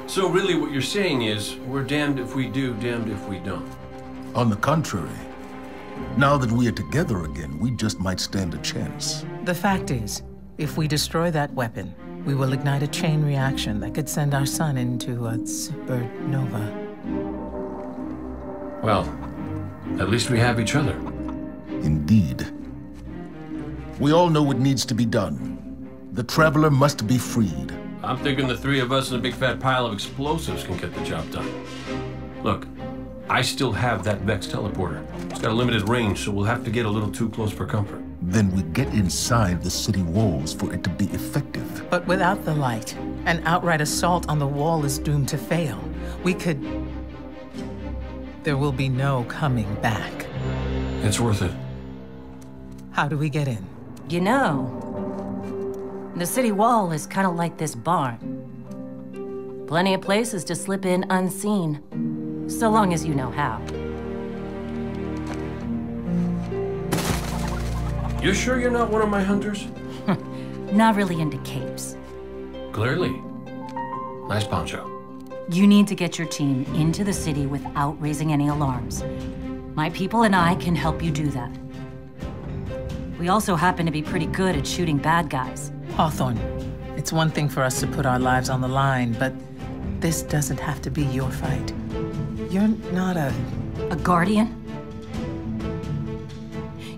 So really what you're saying is, we're damned if we do, damned if we don't. On the contrary, now that we are together again, we just might stand a chance. The fact is, if we destroy that weapon, we will ignite a chain reaction that could send our sun into a supernova. Well, at least we have each other. Indeed. We all know what needs to be done. The Traveler must be freed. I'm thinking the three of us and a big fat pile of explosives can get the job done. Look, I still have that Vex teleporter. It's got a limited range, so we'll have to get a little too close for comfort. Then we get inside the city walls for it to be effective. But without the light, an outright assault on the wall is doomed to fail. We could... There will be no coming back. It's worth it. How do we get in? You know, the city wall is kind of like this barn. Plenty of places to slip in unseen, so long as you know how. You sure you're not one of my hunters? Not really into capes. Clearly. Nice poncho. You need to get your team into the city without raising any alarms. My people and I can help you do that. We also happen to be pretty good at shooting bad guys. Hawthorne, it's one thing for us to put our lives on the line, but this doesn't have to be your fight. You're not a guardian?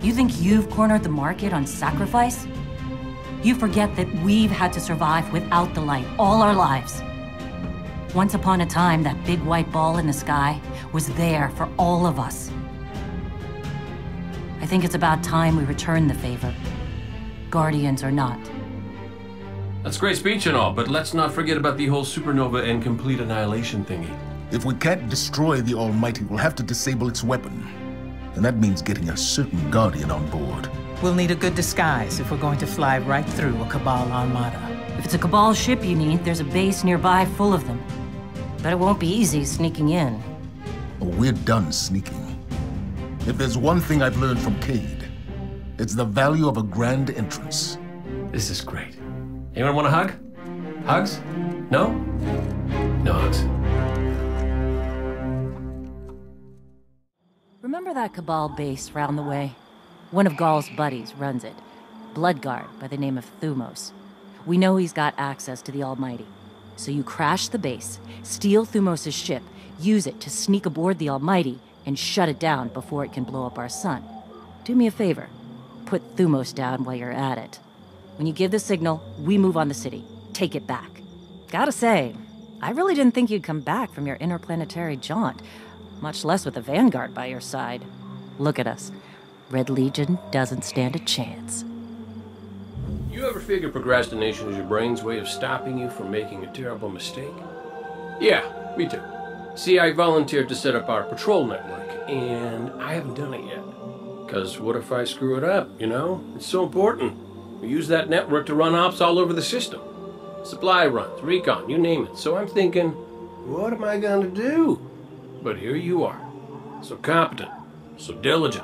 You think you've cornered the market on sacrifice? You forget that we've had to survive without the light all our lives. Once upon a time, that big white ball in the sky was there for all of us. I think it's about time we return the favor, guardians or not. That's a great speech and all, but let's not forget about the whole supernova and complete annihilation thingy. If we can't destroy the Almighty, we'll have to disable its weapon. And that means getting a certain Guardian on board. We'll need a good disguise if we're going to fly right through a Cabal armada. If it's a Cabal ship you need, there's a base nearby full of them. But it won't be easy sneaking in. Oh, we're done sneaking. If there's one thing I've learned from Cade, it's the value of a grand entrance. This is great. Anyone want a hug? Hugs? No? No hugs. Remember that Cabal base round the way? One of Gaul's buddies runs it. Bloodguard by the name of Thumos. We know he's got access to the Almighty. So you crash the base, steal Thumos' ship, use it to sneak aboard the Almighty, and shut it down before it can blow up our sun. Do me a favor. Put Thumos down while you're at it. When you give the signal, we move on the city. Take it back. Gotta say, I really didn't think you'd come back from your interplanetary jaunt, much less with the Vanguard by your side. Look at us. Red Legion doesn't stand a chance. You ever figure procrastination is your brain's way of stopping you from making a terrible mistake? Yeah, me too. See, I volunteered to set up our patrol network, and I haven't done it yet. Because what if I screw it up, you know? It's so important. We use that network to run ops all over the system. Supply runs, recon, you name it. So I'm thinking, what am I gonna do? But here you are. So competent, so diligent,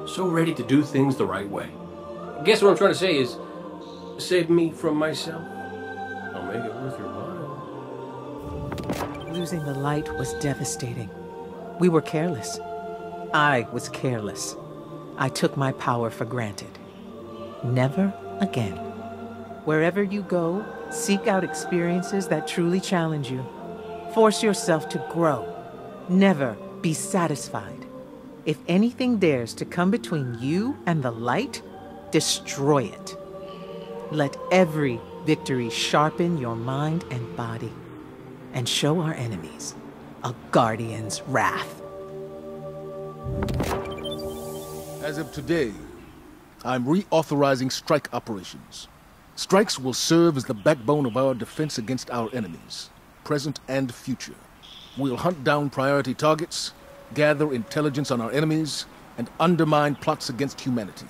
so ready to do things the right way. I guess what I'm trying to say is, save me from myself. I'll make it worth your while. Losing the light was devastating. We were careless. I was careless. I took my power for granted. Never again. Wherever you go, seek out experiences that truly challenge you. Force yourself to grow. Never be satisfied. If anything dares to come between you and the light, destroy it. Let every victory sharpen your mind and body, and show our enemies a Guardian's wrath. As of today, I'm reauthorizing strike operations. Strikes will serve as the backbone of our defense against our enemies, present and future. We'll hunt down priority targets, gather intelligence on our enemies, and undermine plots against humanity.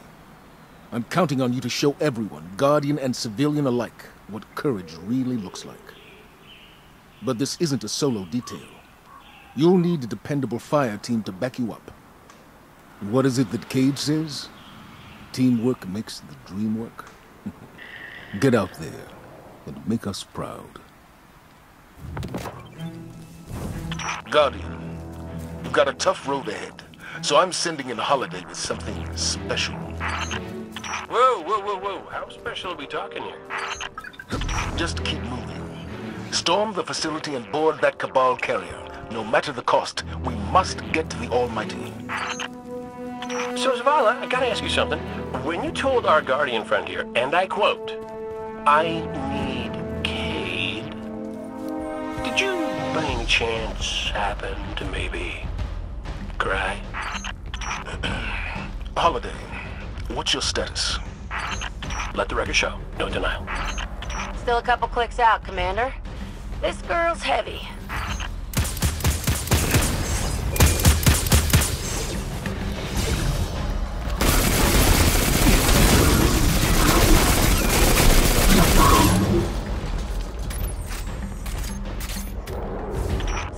I'm counting on you to show everyone, Guardian and civilian alike, what courage really looks like. But this isn't a solo detail. You'll need a dependable fire team to back you up. What is it that Cage says? Teamwork makes the dream work. Get out there and make us proud. Guardian, you've got a tough road ahead, so I'm sending in Holiday with something special. Whoa, whoa, whoa, whoa. How special are we talking here? Just keep moving. Storm the facility and board that Cabal carrier. No matter the cost, we must get to the Almighty. So, Zavala, I gotta ask you something. When you told our Guardian friend here, and I quote, "I need Cade," did you, by any chance, happen to maybe cry? Holiday, what's your status? Let the record show. No denial. Still a couple clicks out, Commander. This girl's heavy.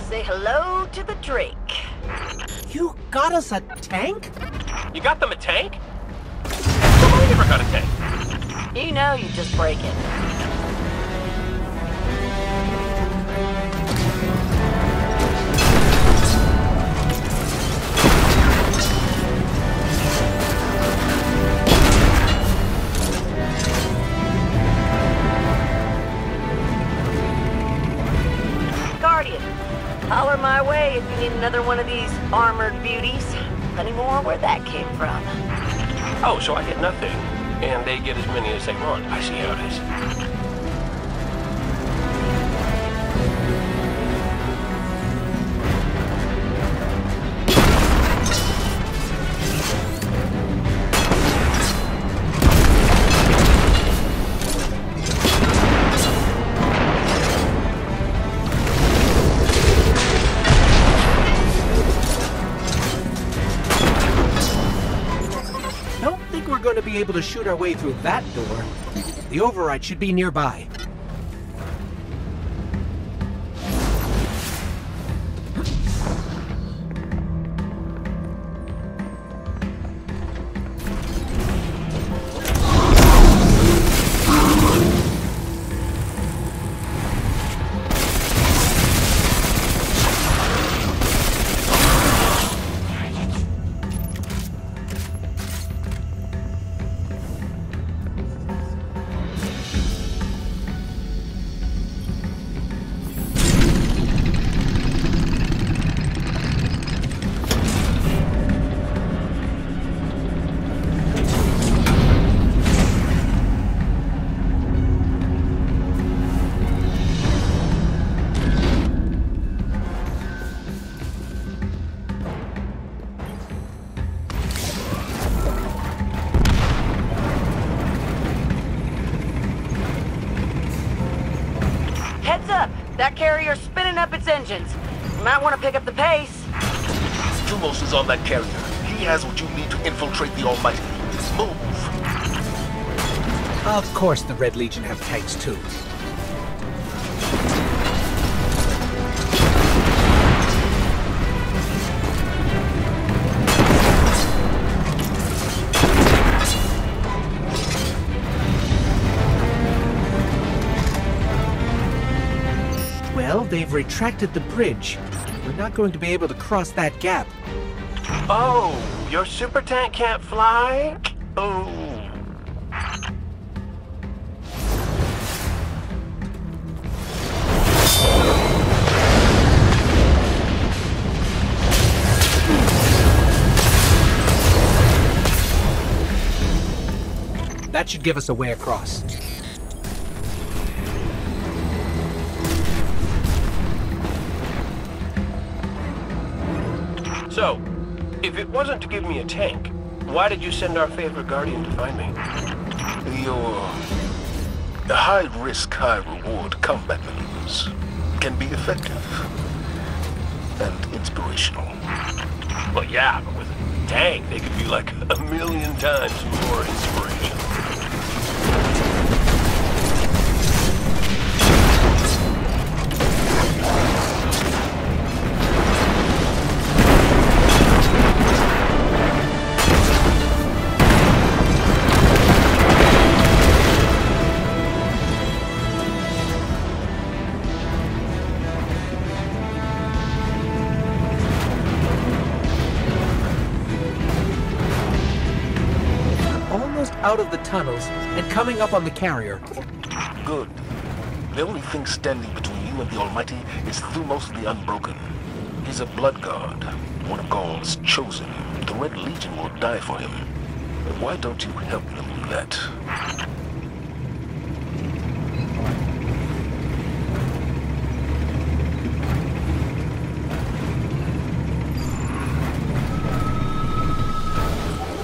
Say hello to the Drake. You got us a tank? You got them a tank? I never got a tank. You know you just break it. Guardian, holler my way if you need another one of these armored beauties. Any more where that came from? Oh, so I get nothing, and they get as many as they want. I see how it is. We're going to be able to shoot our way through that door. The override should be nearby. Heads up! That carrier's spinning up its engines. You might want to pick up the pace. Thumos is on that carrier. He has what you need to infiltrate the Almighty. Move! Of course the Red Legion have tanks too. Well, they've retracted the bridge. We're not going to be able to cross that gap. Oh, your super tank can't fly? Oh. That should give us a way across. So, if it wasn't to give me a tank, why did you send our favorite Guardian to find me? Your high-risk, high-reward combat maneuvers can be effective and inspirational. Well, yeah, but with a tank, they could be like a million times more inspirational. out of the tunnels and coming up on the carrier. Good. The only thing standing between you and the Almighty is Thumos the Unbroken. He's a blood god, one of Gaul's chosen. The Red Legion will die for him. But why don't you help them with that?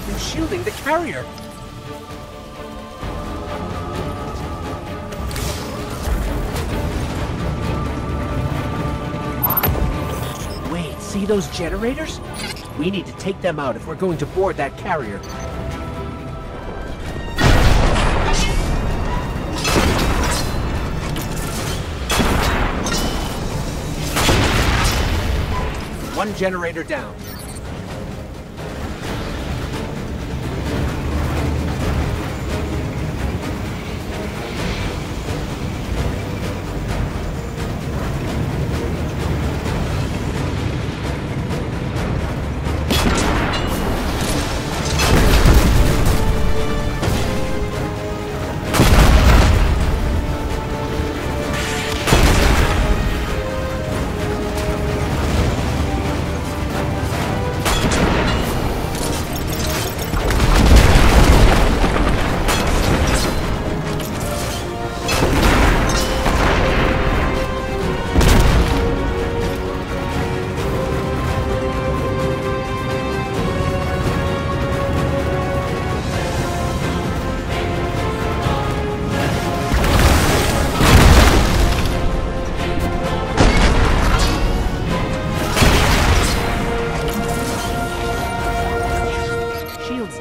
They're shielding the carrier. Wait, see those generators? We need to take them out if we're going to board that carrier. One generator down.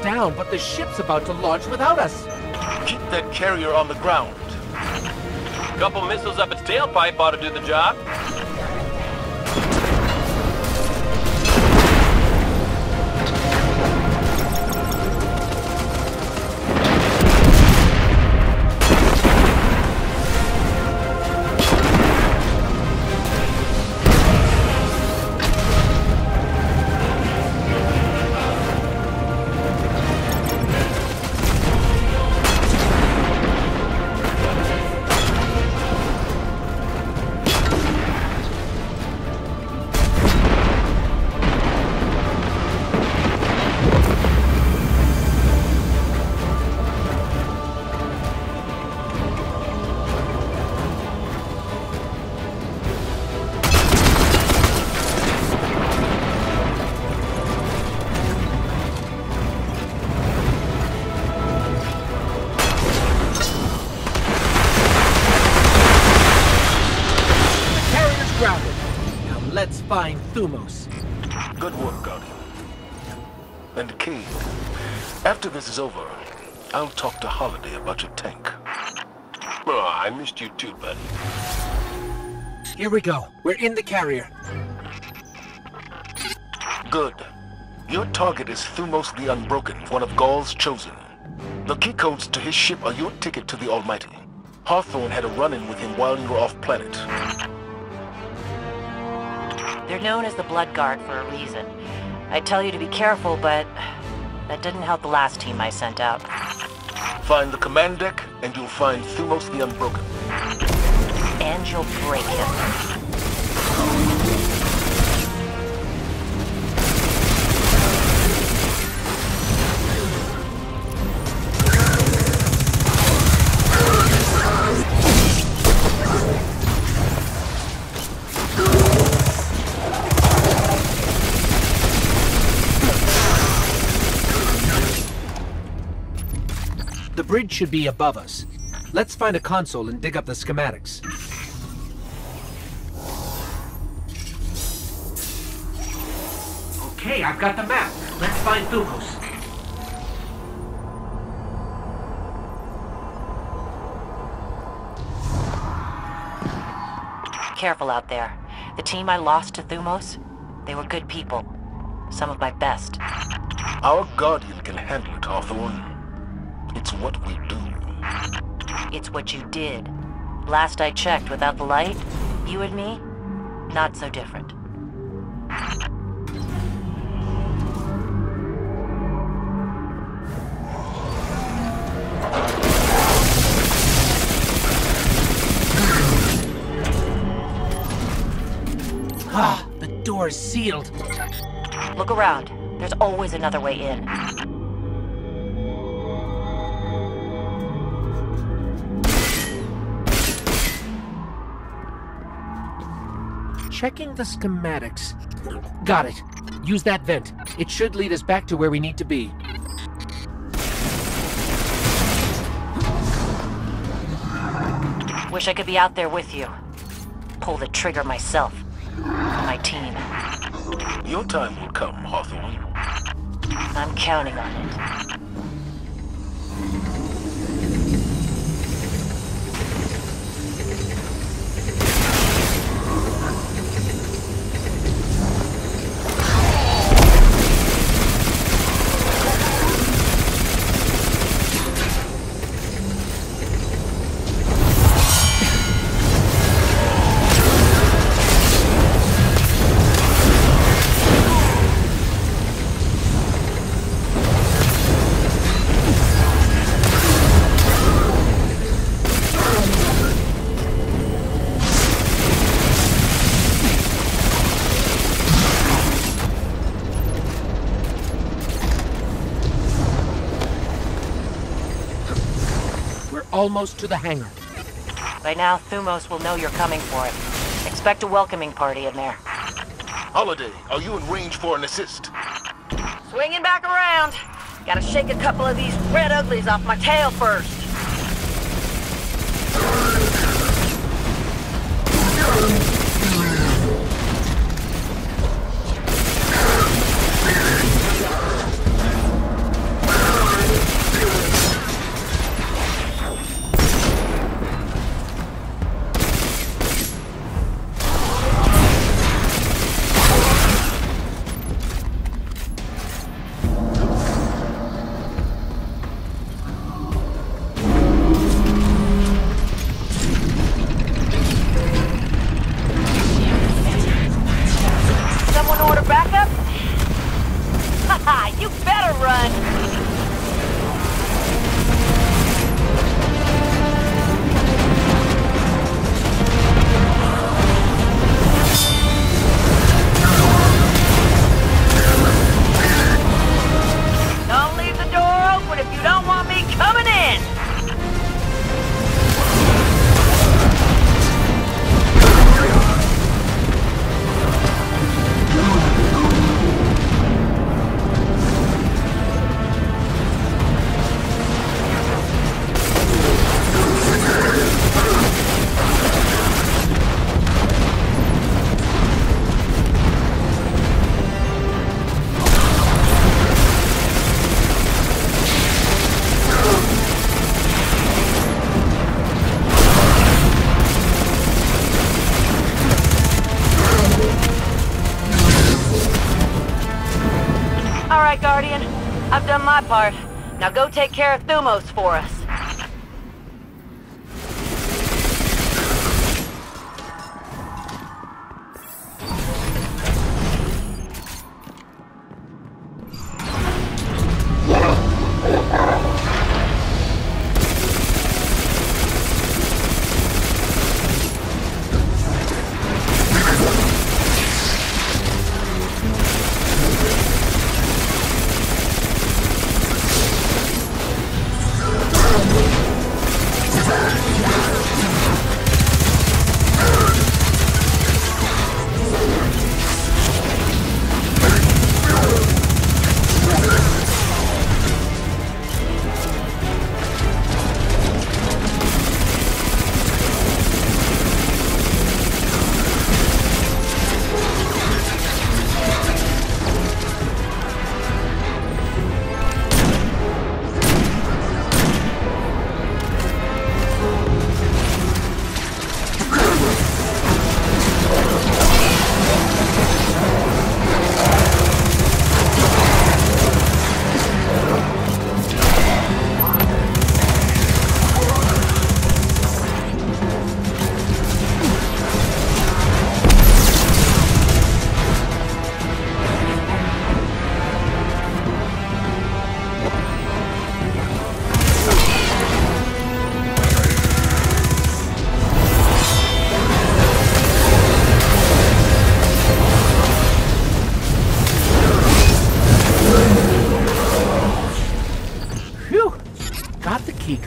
Down, but the ship's about to launch without us. Keep that carrier on the ground. Couple missiles up its tailpipe ought to do the job. Let's find Thumos. Good work, Guardian. And Cade, after this is over, I'll talk to Holiday about your tank. Oh, I missed you too, buddy. Here we go. We're in the carrier. Good. Your target is Thumos the Unbroken, one of Gaul's chosen. The key codes to his ship are your ticket to the Almighty. Hawthorne had a run-in with him while you were off-planet. They're known as the Blood Guard for a reason. I tell you to be careful, but that didn't help the last team I sent out. Find the command deck, and you'll find Thumos the Unbroken. And you'll break him. The bridge should be above us. Let's find a console and dig up the schematics. Okay, I've got the map. Let's find Thumos. Careful out there. The team I lost to Thumos, they were good people. Some of my best. Our Guardian can handle it, Hawthorne. It's what we do. It's what you did. Last I checked, without the light, you and me, not so different. Ah, the door is sealed. Look around. There's always another way in. Checking the schematics. Got it. Use that vent. It should lead us back to where we need to be. Wish I could be out there with you. Pull the trigger myself. My team. Your time will come, Hawthorne. I'm counting on it. Almost to the hangar. By now, Thumos will know you're coming for it. Expect a welcoming party in there. Holiday, are you in range for an assist? Swinging back around. Gotta shake a couple of these red uglies off my tail first. You better run! Don't leave the door open if you don't want me coming in! Alright, Guardian. I've done my part. Now go take care of Thumos for us.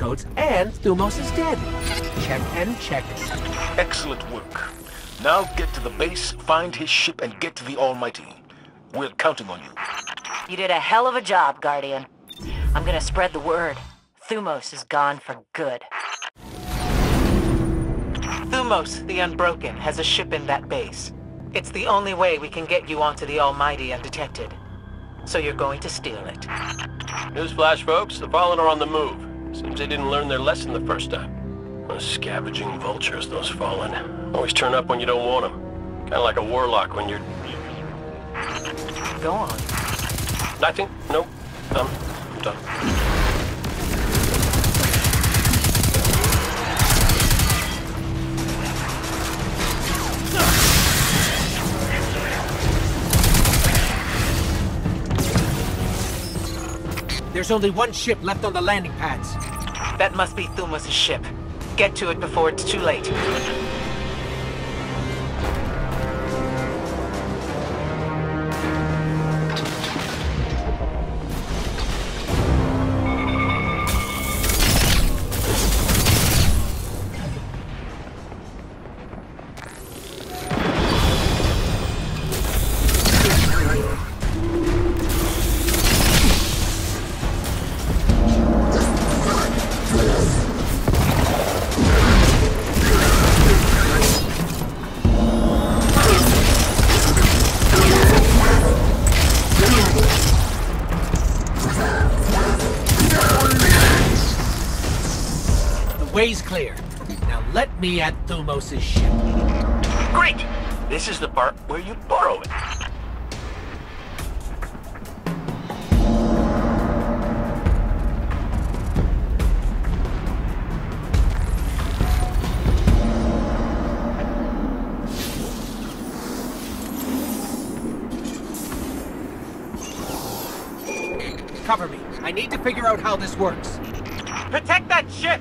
codes, and Thumos is dead. Check and check. Excellent work. Now get to the base, find his ship, and get to the Almighty. We're counting on you. You did a hell of a job, Guardian. I'm gonna spread the word. Thumos is gone for good. Thumos, the Unbroken, has a ship in that base. It's the only way we can get you onto the Almighty undetected. So you're going to steal it. Newsflash, folks. The Fallen are on the move. Seems they didn't learn their lesson the first time. Those scavenging vultures, those Fallen. Always turn up when you don't want them. Kinda like a warlock when you're... Go on. Nothing? Nope. I'm done. There's only one ship left on the landing pads. That must be Thumos' ship. Get to it before it's too late. Way's clear. Now let me at Thumos' ship. Great! This is the part where you borrow it. Cover me. I need to figure out how this works. Protect that ship!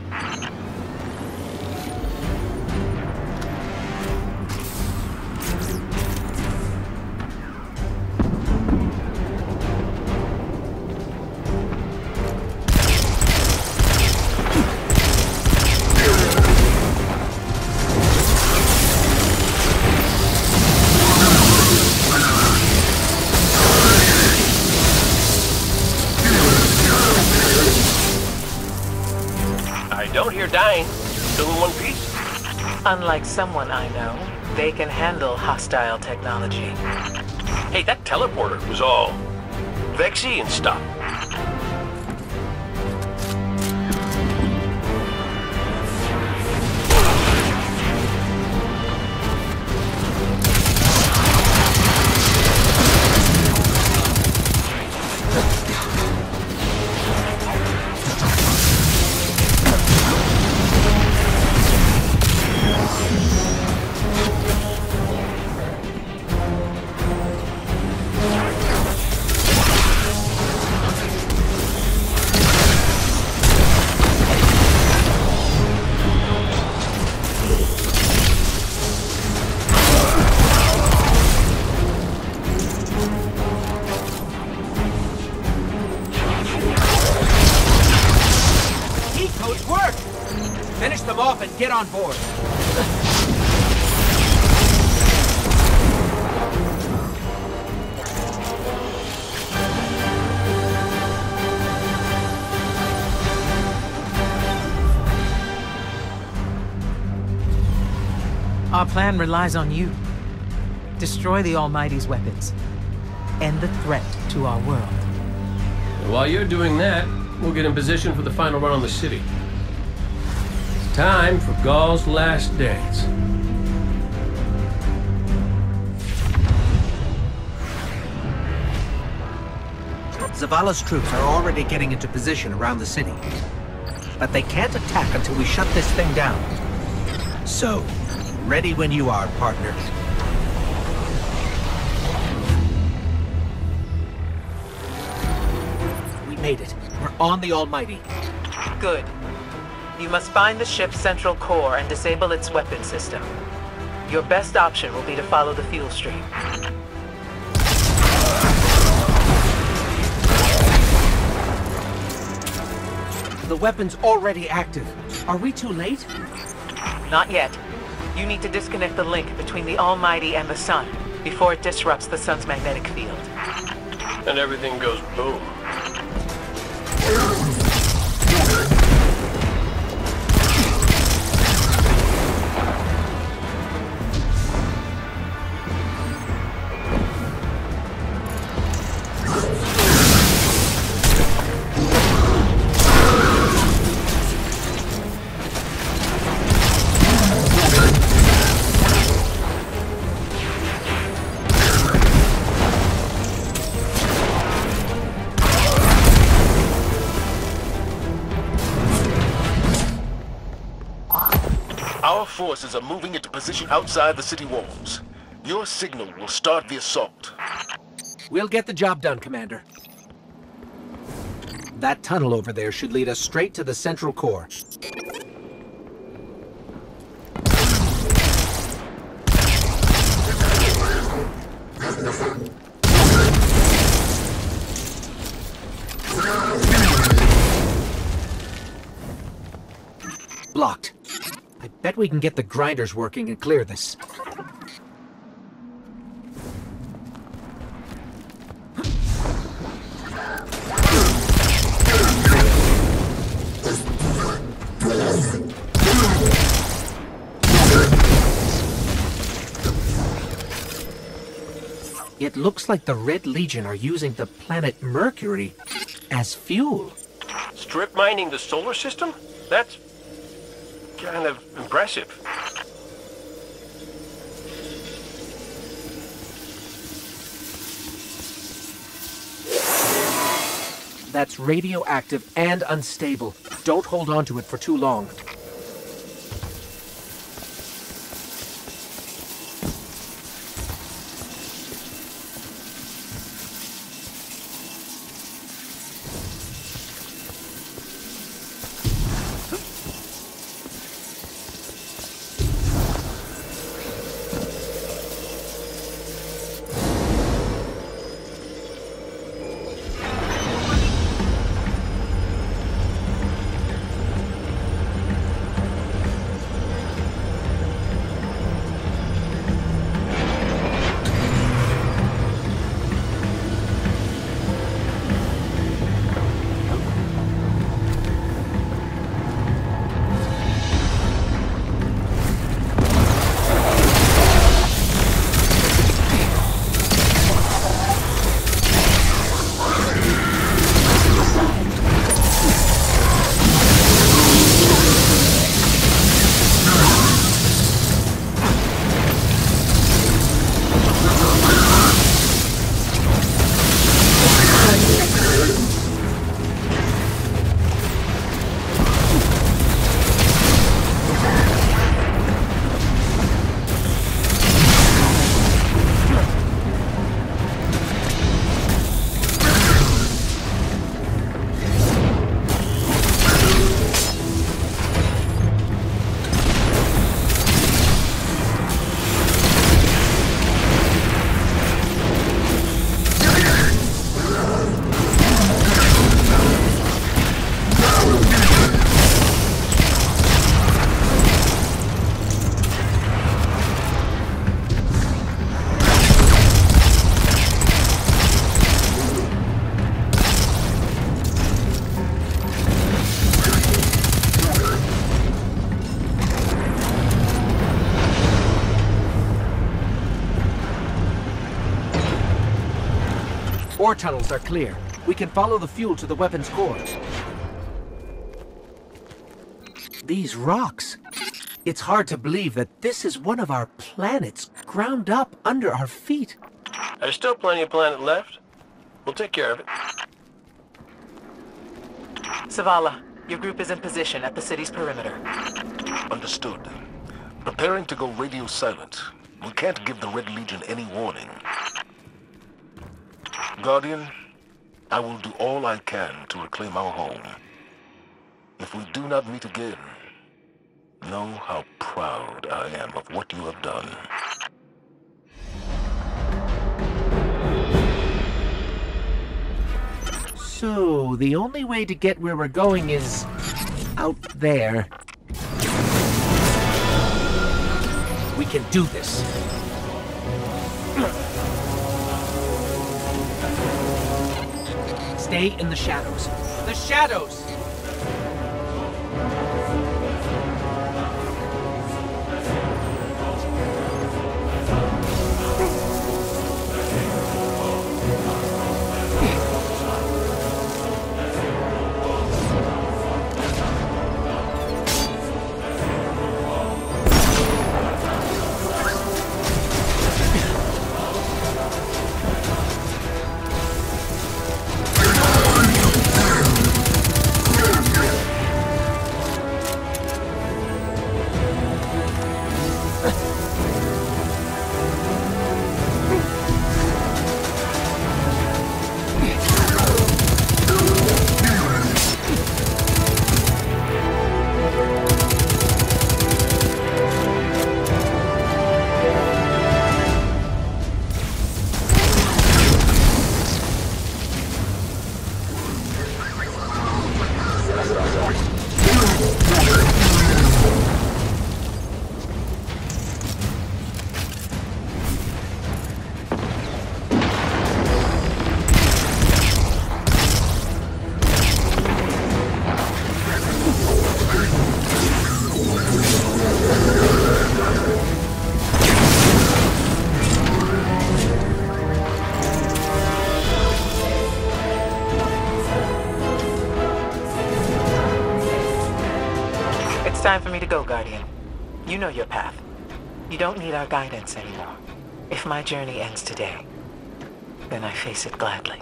Don't hear dying. Still in one piece. Unlike someone I know, they can handle hostile technology. Hey, that teleporter was all vexy and stuff. Finish them off and get on board. Our plan relies on you. Destroy the Almighty's weapons. End the threat to our world. And while you're doing that, we'll get in position for the final run on the city. It's time for Ghaul's last dance. Zavala's troops are already getting into position around the city. But they can't attack until we shut this thing down. So, ready when you are, partner. We made it. We're on the Almighty. Good. You must find the ship's central core and disable its weapon system. Your best option will be to follow the fuel stream. The weapon's already active. Are we too late? Not yet. You need to disconnect the link between the Almighty and the Sun before it disrupts the Sun's magnetic field. And everything goes boom. Our forces are moving into position outside the city walls. Your signal will start the assault. We'll get the job done, Commander. That tunnel over there should lead us straight to the central core. Blocked. I bet we can get the grinders working and clear this. It looks like the Red Legion are using the planet Mercury as fuel. Strip mining the solar system? That's kind of impressive. That's radioactive and unstable. Don't hold on to it for too long. Ore tunnels are clear. We can follow the fuel to the weapon's core. These rocks. It's hard to believe that this is one of our planets ground up under our feet. There's still plenty of planet left. We'll take care of it. Zavala, your group is in position at the city's perimeter. Understood. Preparing to go radio silent. We can't give the Red Legion any warning. Guardian, I will do all I can to reclaim our home. If we do not meet again, know how proud I am of what you have done. So, the only way to get where we're going is out there. We can do this. Stay in the shadows. The shadows! Time for me to go, Guardian. You know your path. You don't need our guidance anymore. If my journey ends today, then I face it gladly.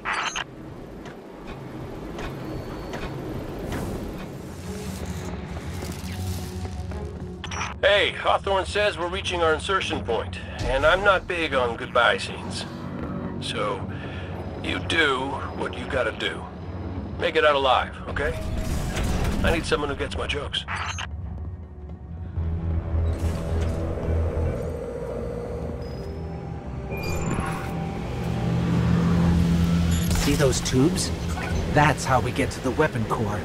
Hey, Hawthorne says we're reaching our insertion point, and I'm not big on goodbye scenes. So, you do what you gotta do. Make it out alive, okay? I need someone who gets my jokes. See those tubes? That's how we get to the weapon core.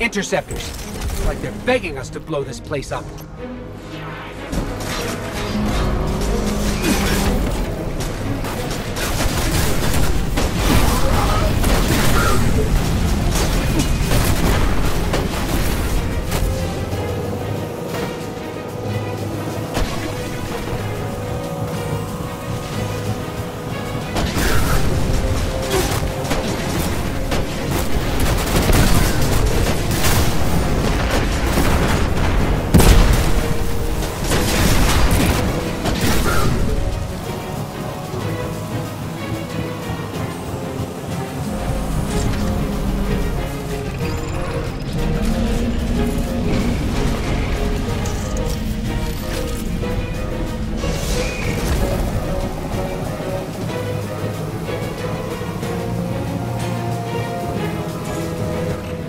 Interceptors. It's like they're begging us to blow this place up.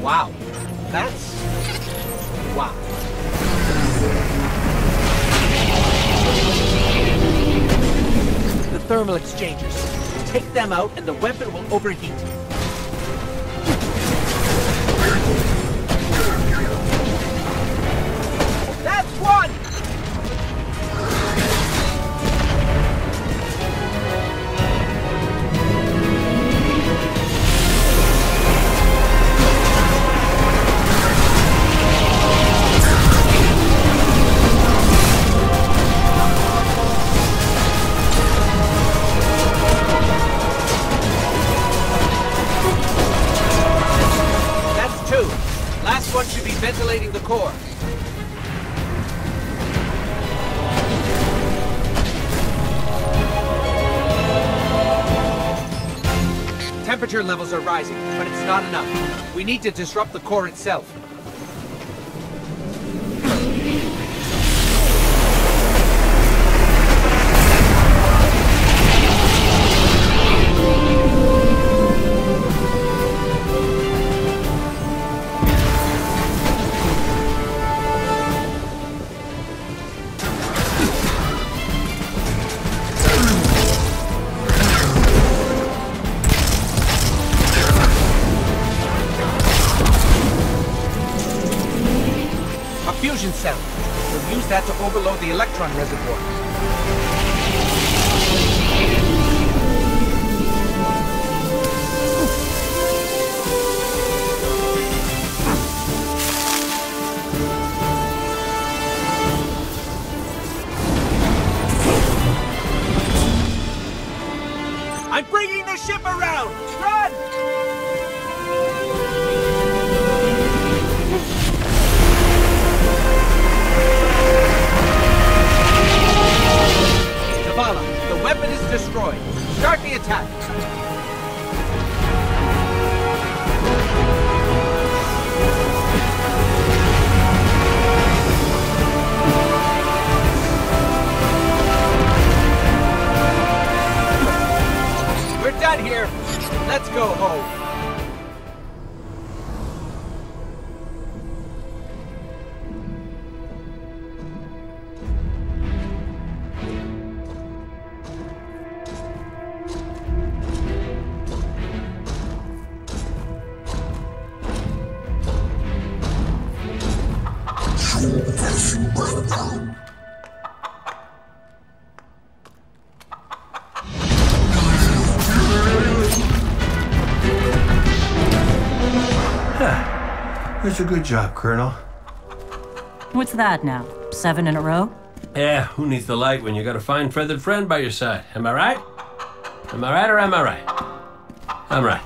Wow. That's... wow. The thermal exchangers. Take them out and the weapon will overheat. That's one! Temperature levels are rising, but it's not enough. We need to disrupt the core itself. Fusion cell. We'll use that to overload the electron reservoir. I'm bringing the ship around! Run! The weapon is destroyed. Start the attack. We're done here. Let's go home. That's a good job, Colonel. What's that now? 7 in a row? Yeah, who needs the light when you got a fine feathered friend by your side? Am I right? Am I right or am I right? I'm right.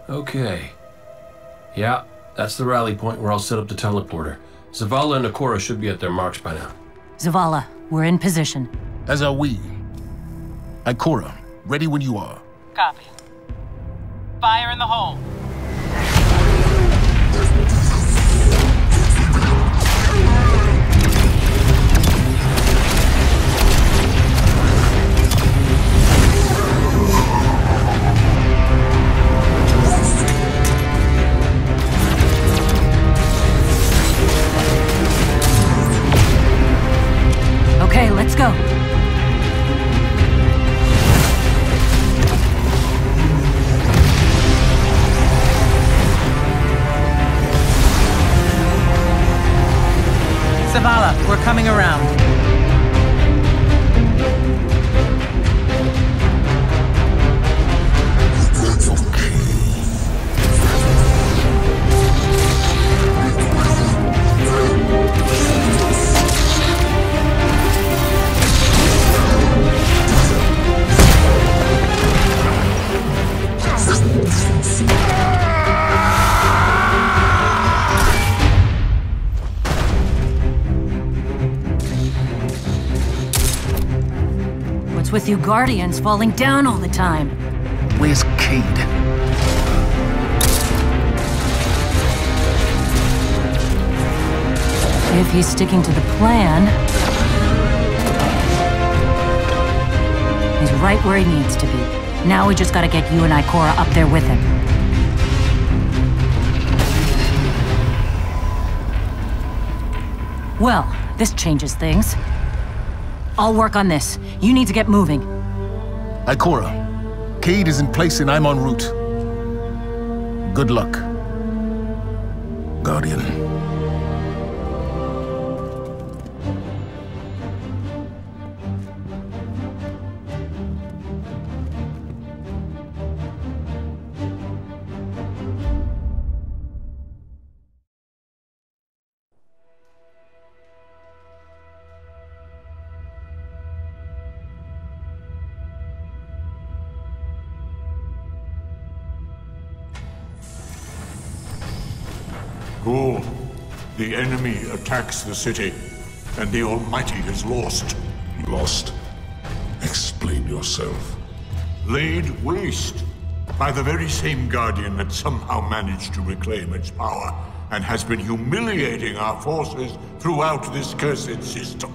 Okay. Yeah, that's the rally point where I'll set up the teleporter. Zavala and Nakora should be at their marks by now. Zavala, we're in position. As are we. Ikora, ready when you are. Copy. Fire in the hole. Okay, let's go. Zavala, we're coming around. What's with you Guardians falling down all the time? Where's Cade? If he's sticking to the plan, he's right where he needs to be. Now we just gotta get you and Ikora up there with him. Well, this changes things. I'll work on this. You need to get moving. Ikora, Cade is in place and I'm en route. Good luck, Guardian. Ghoul, the enemy attacks the city, and the Almighty is lost. Lost? Explain yourself. Laid waste by the very same Guardian that somehow managed to reclaim its power, and has been humiliating our forces throughout this cursed system.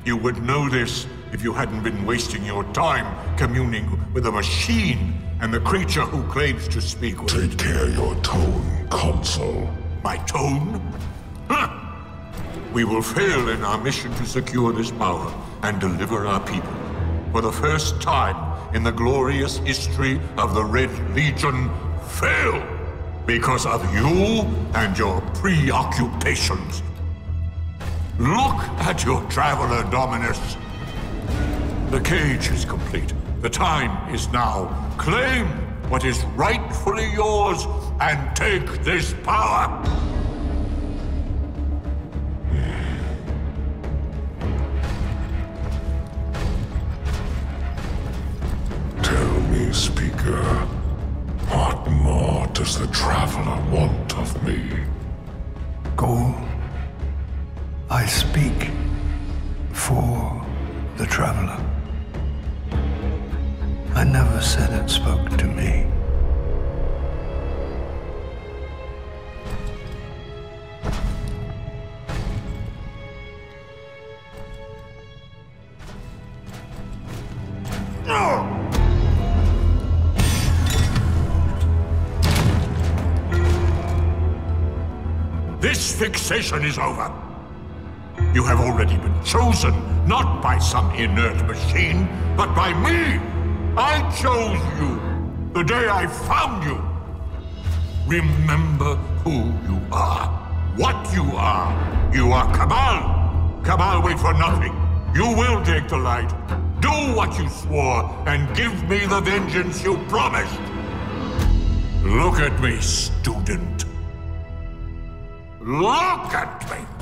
You would know this if you hadn't been wasting your time communing with a machine and the creature who claims to speak with... Take care your tone, Consul. My tone? Huh. We will fail in our mission to secure this power and deliver our people. For the first time in the glorious history of the Red Legion, fail because of you and your preoccupations. Look at your Traveler, Dominus. The cage is complete. The time is now. Claim what is rightfully yours and take this power. Tell me, Speaker, what more does the Traveler want of me? Ghoul, I speak for the Traveler. I never said it spoke to me. This fixation is over. You have already been chosen, not by some inert machine, but by me. I chose you the day I found you. Remember who you are, what you are. You are Cabal. Cabal wait for nothing. You will take the light. Do what you swore, and give me the vengeance you promised. Look at me, student. Look at me!